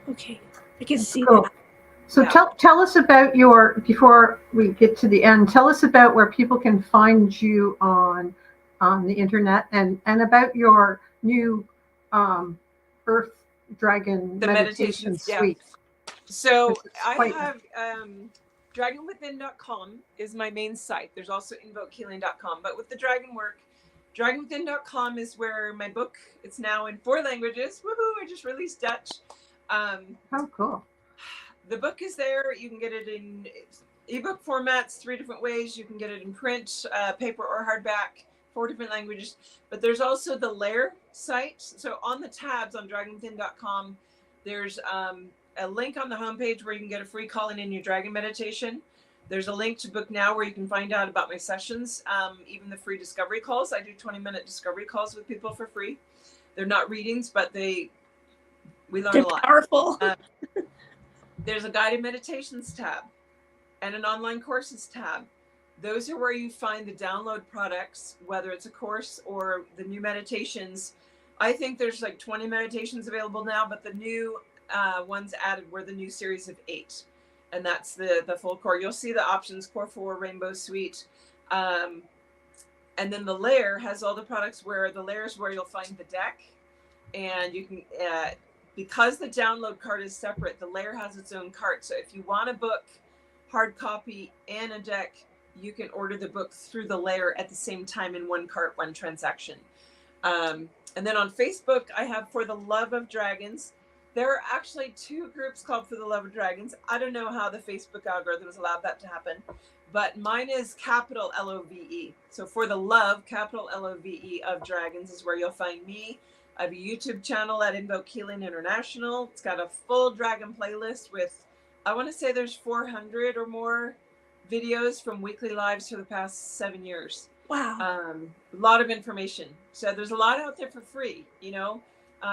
Okay, I can see Cool. that. So Yeah. tell us about before we get to the end, tell us about where people can find you on the internet and about your new Earth Dragon The meditation meditations, yeah. suite. So I quite have dragonwithin.com is my main site. There's also invokehealing.com, but with the dragon work, dragonwithin.com is where my book, it's now in 4 languages. Woohoo, I just released Dutch. Oh, cool. The book is there. You can get it in ebook formats, 3 different ways. You can get it in print, paper, or hardback, 4 different languages. But there's also the Lair site. So on the tabs on dragonwithin.com, there's a link on the homepage where you can get a free calling in your dragon meditation. There's a link to book now where you can find out about my sessions, even the free discovery calls. I do 20-minute discovery calls with people for free. They're not readings, but we learn a lot. Powerful. There's a guided meditations tab and an online courses tab. Those are where you find the download products, whether it's a course or the new meditations. I think there's like 20 meditations available now, but the new ones added were the new series of 8. And that's the full core. You'll see the options, Core 4, Rainbow Suite. And then the Lair has all the products where the Lair is where you'll find the deck. And you can, because the download cart is separate, the Lair has its own cart. So if you want a book, hard copy, and a deck, you can order the book through the Lair at the same time in one cart, one transaction. And then on Facebook, I have For the Love of Dragons. There are actually 2 groups called For the Love of Dragons. I don't know how the Facebook algorithms allowed that to happen, but mine is capital LOVE. So For the Love, capital LOVE of Dragons is where you'll find me. I have a YouTube channel at Invoke Healing International. It's got a full dragon playlist with, I want to say there's 400 or more videos from weekly lives for the past 7 years. Wow. A lot of information. So there's a lot out there for free, you know.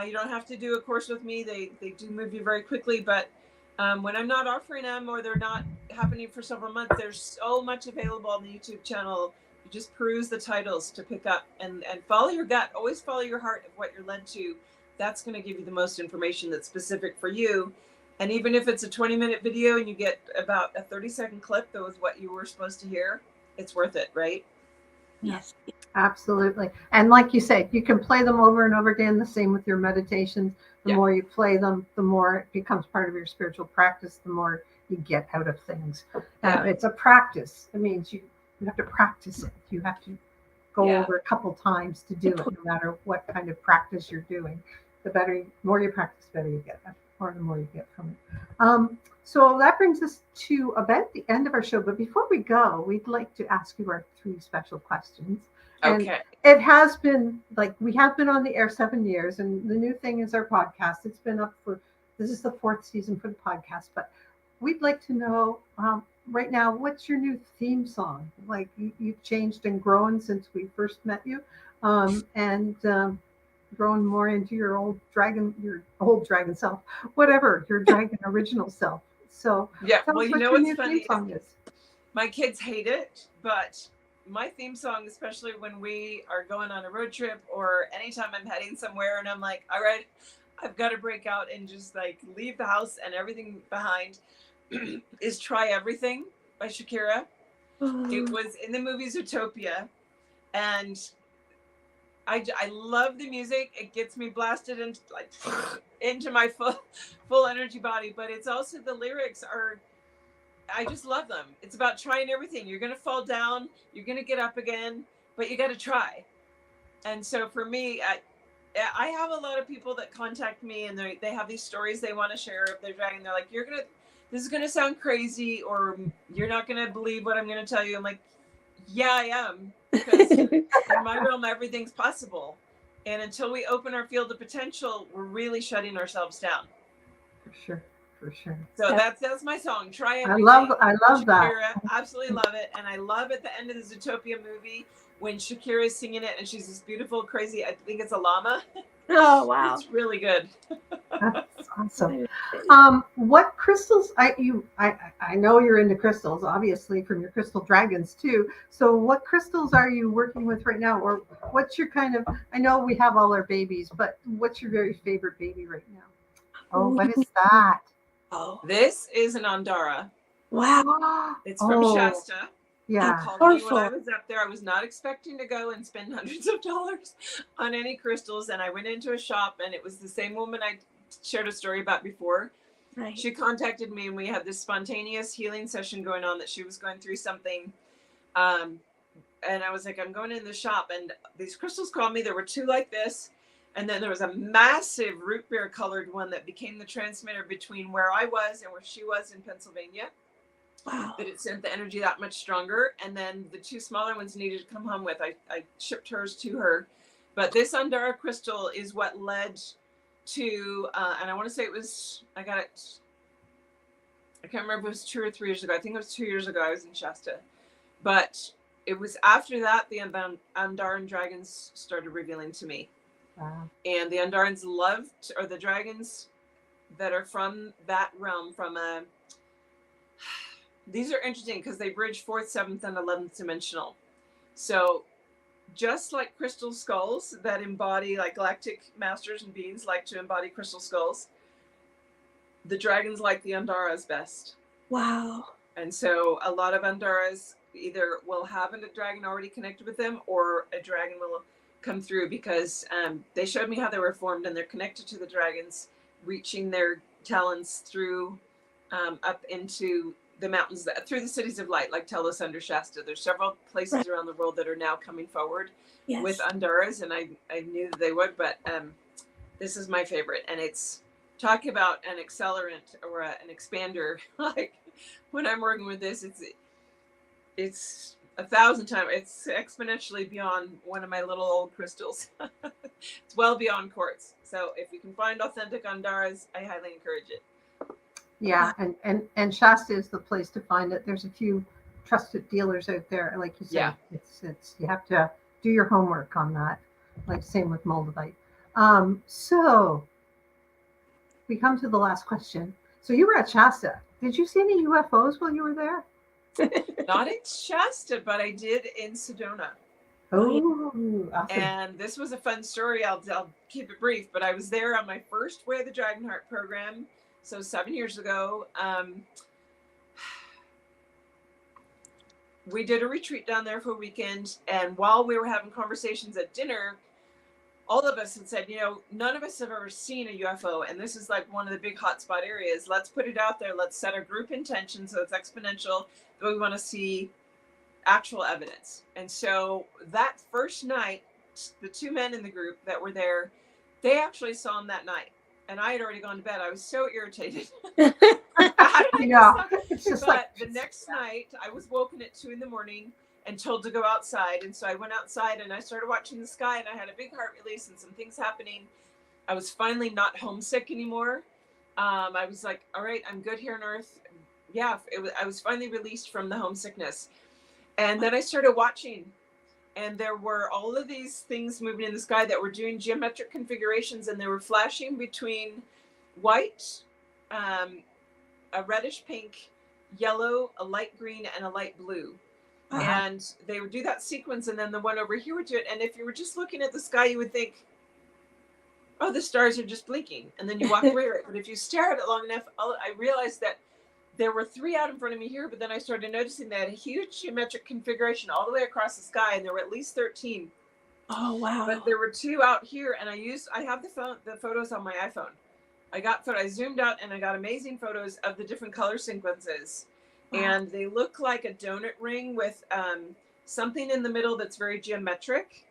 You don't have to do a course with me. They do move you very quickly, but when I'm not offering them or they're not happening for several months, there's so much available on the YouTube channel. You just peruse the titles to pick up and follow your gut. Always follow your heart of what you're led to. That's going to give you the most information that's specific for you. And even if it's a 20-minute video and you get about a 30-second clip that was what you were supposed to hear, it's worth it, right? Yes. Absolutely. And like you say, you can play them over and over again. The same with your meditations. The more you play them, the more it becomes part of your spiritual practice, the more you get out of things. It's a practice. It means you have to practice it. You have to go over a couple times to do it, no matter what kind of practice you're doing. The more you practice, the better you get, or the more you get from it. So that brings us to about the end of our show. But before we go, we'd like to ask you our 3 special questions. And okay. It has been we have been on the air 7 years, and the new thing is our podcast. It's been up this is the 4th season for the podcast, but we'd like to know right now, what's your new theme song? Like you've changed and grown since we first met you, and grown more into your old dragon self, whatever, your dragon original self. So well, you know what's funny? Theme song is. My kids hate it, but my theme song, especially when we are going on a road trip or anytime I'm heading somewhere and I'm like, all right, I've got to break out and just leave the house and everything behind, is Try Everything by Shakira. It was in the movie Zootopia, and I love the music. It gets me blasted into my full energy body, but it's also the lyrics are, I just love them. It's about trying everything. You're going to fall down. You're going to get up again, but you got to try. And so for me, I have a lot of people that contact me and they have these stories they want to share of their dragon. They're like, this is going to sound crazy, or you're not going to believe what I'm going to tell you. I'm like, yeah, I am. Because in my realm, everything's possible. And until we open our field of potential, we're really shutting ourselves down. For sure. So that's my song. Try Everything. I love Shakira, that. Absolutely love it. And I love at the end of the Zootopia movie when Shakira is singing it and she's this beautiful, crazy, I think it's a llama. Oh, wow. It's really good. That's Awesome. What crystals? I know you're into crystals, obviously, from your crystal dragons too. So, what crystals are you working with right now, or what's your kind of? I know we have all our babies, but what's your very favorite baby right now? Oh, what is that? Oh, This is an Andara. wow. It's from Shasta. Yeah. Called me when I was up there. I was not expecting to go and spend hundreds of dollars on any crystals. And I went into a shop, and it was the same woman I shared a story about before. Right. She contacted me, and we had this spontaneous healing session going on, that she was going through something. And I was like, I'm going in the shop, and these crystals called me. There were two like this. And then there was a massive root beer colored one that became the transmitter between where I was and where she was in Pennsylvania. Wow. That it sent the energy that much stronger. And then the two smaller ones needed to come home with. I shipped hers to her. But this Andara crystal is what led to, and I want to say it was, I got it, I can't remember if it was 2 or 3 years ago. I think it was 2 years ago. I was in Shasta. But it was after that the Andaran dragons started revealing to me. Wow. And the Andarans loved, or the dragons that are from that realm, from a, these are interesting because they bridge 4th, 7th, and 11th dimensional. So just like crystal skulls that embody, like galactic masters and beings like to embody crystal skulls, the dragons like the Andaras best. Wow. And so a lot of Andaras either will have a dragon already connected with them, or a dragon will come through, because they showed me how they were formed, and they're connected to the dragons, reaching their talons through up into the mountains, through the cities of light, like Telos under Shasta. There's several places around the world that are now coming forward with Andaras, and I knew that they would, but this is my favorite. And it's, talk about an accelerant or an expander. Like when I'm working with this, it's 1,000 times, it's exponentially beyond one of my little old crystals. It's well beyond quartz. So if you can find authentic Andaras, I highly encourage it. Yeah, and Shasta is the place to find it. There's a few trusted dealers out there, like you said. Yeah. It's you have to do your homework on that. Like same with Moldavite. So we come to the last question. So you were at Shasta. Did you see any UFOs while you were there? Not in Shasta, but I did in Sedona. Oh, awesome. And this was a fun story. I'll keep it brief, but I was there on my first Way of the Dragonheart program. So 7 years ago, we did a retreat down there for a weekend. And while we were having conversations at dinner, all of us had said, none of us have ever seen a UFO. And this is like one of the big hotspot areas. Let's put it out there. Let's set our group intention so it's exponential. That we want to see actual evidence. And so that first night, the two men in the group that were there, they actually saw him that night. And I had already gone to bed. I was so irritated. It's just but like the next night, I was woken at 2 a.m. and told to go outside. And so I went outside and I started watching the sky, and I had a big heart release and some things happening. I was finally not homesick anymore. I was like, all right, I'm good here on Earth. Yeah, I was finally released from the homesickness. And then I started watching, and there were all of these things moving in the sky that were doing geometric configurations, and they were flashing between white, a reddish pink, yellow, a light green, and a light blue. Uh-huh. And they would do that sequence, and then the one over here would do it. And if you were just looking at the sky, you would think, oh, the stars are just blinking. And then you walk away. But if you stare at it long enough, I realized that there were 3 out in front of me here, but then I started noticing that a huge geometric configuration all the way across the sky, and there were at least 13. Oh, wow. But there were 2 out here, and I have the photos on my iPhone. I zoomed out, and I got amazing photos of the different color sequences. Wow. And they look like a donut ring with something in the middle that's very geometric,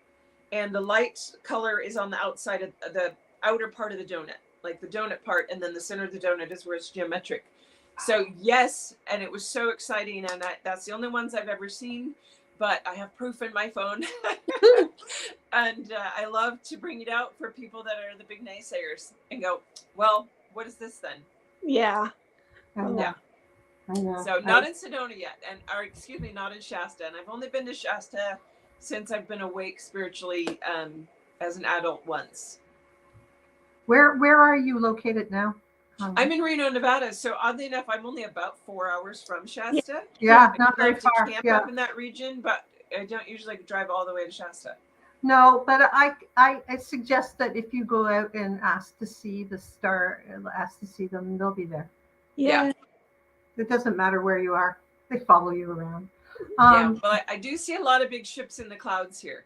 and the light color is on the outside of the outer part of the donut, like the donut part, and then the center of the donut is where it's geometric. So yes, and it was so exciting, and that's the only ones I've ever seen, but I have proof in my phone. And I love to bring it out for people that are the big naysayers and go, well, what is this then? Yeah. Yeah. I know. So not in Sedona yet, not in Shasta. And I've only been to Shasta since I've been awake spiritually as an adult once. Where are you located now? I'm in Reno, Nevada, so oddly enough, I'm only about 4 hours from Shasta. Yeah, I not very love to far. camp Yeah. up in that region, but I don't usually drive all the way to Shasta. No, but I suggest that if you go out and ask to see the star, ask to see them, they'll be there. Yeah. It doesn't matter where you are; they follow you around. Yeah, well, I do see a lot of big ships in the clouds here.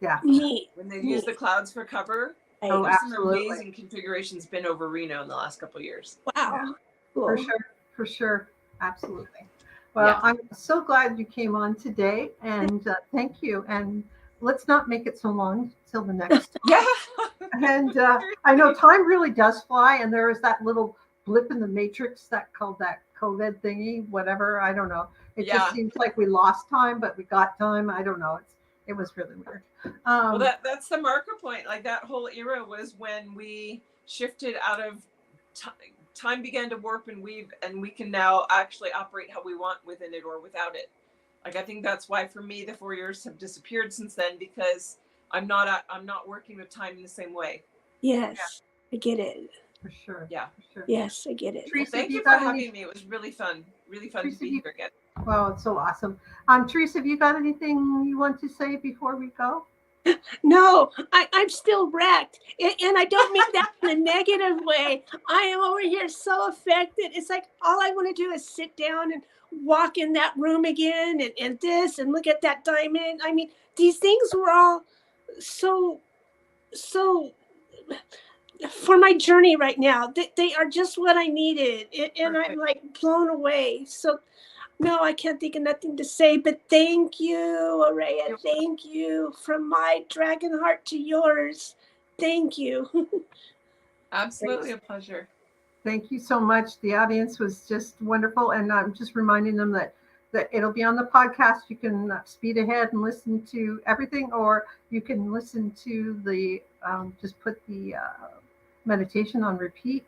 Yeah. Neat. When they use the clouds for cover, Oh, there's some absolutely. amazing configurations been over Reno in the last couple of years. Wow. For Cool. sure, for sure, absolutely. Well, I'm so glad you came on today, and thank you. And let's not make it so long till the next Yeah. And I know time really does fly, and there is that little blip in the matrix that called that COVID thingy, whatever. I don't know. It just seems like we lost time, but we got time. I don't know. It was really weird. Well, that's the marker point. Like that whole era was when we shifted out of time began to warp and weave, and we can now actually operate how we want within it or without it. Like I think that's why for me the 4 years have disappeared since then, because I'm not working with time in the same way. Yes, I get it. For sure. Yeah. For sure. Yes, I get it. Teresa, Thank you for having me. It was really fun. Really fun Teresa, to be here again. Well, it's so awesome. Teresa, have you got anything you want to say before we go? No, I'm still wrecked. And I don't mean that in a negative way. I am over here so affected. It's like all I want to do is sit down and walk in that room again and this and look at that diamond. I mean, these things were all so for my journey right now. They are just what I needed. And I'm like blown away. So no, I can't think of nothing to say, but thank you, Araya. Thank you. From my dragon heart to yours. Thank you. Absolutely a pleasure. Thank you so much. The audience was just wonderful. And I'm just reminding them that it'll be on the podcast. You can speed ahead and listen to everything, or you can listen to the, just put the meditation on repeat.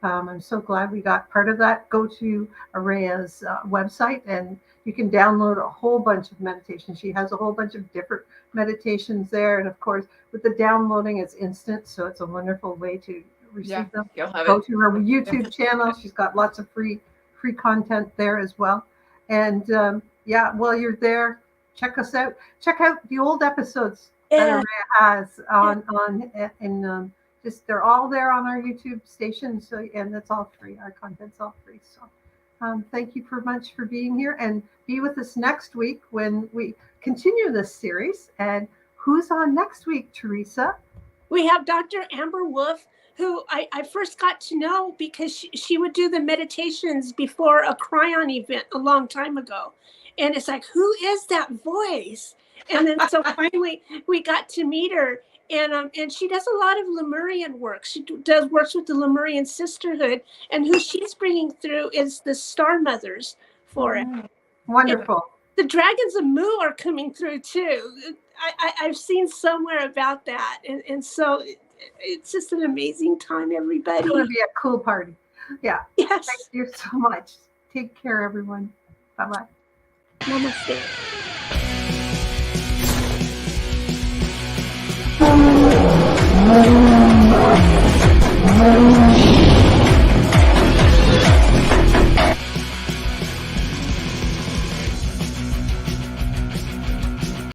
I'm so glad we got part of that. Go to Araya's website and you can download a whole bunch of meditations. She has a whole bunch of different meditations there. And of course, with the downloading, it's instant. So it's a wonderful way to receive them. Go to her YouTube channel. She's got lots of free content there as well. And while you're there, check us out. Check out the old episodes that Araya has on they're all there on our YouTube station. So, and it's all free. Our content's all free. So thank you very much for being here, and be with us next week when we continue this series. And who's on next week, Teresa? We have Dr. Amber Wolf, who I first got to know because she would do the meditations before a Cryon event a long time ago. And it's like, who is that voice? And then so finally we got to meet her. And she does a lot of Lemurian work. She works with the Lemurian Sisterhood, and who she's bringing through is the Star Mothers for it. Wonderful. And the Dragons of Mu are coming through too. I've seen somewhere about that, and so it's just an amazing time, everybody. It's going to be a cool party. Yeah. Yes. Thank you so much. Take care, everyone. Bye-bye. Namaste.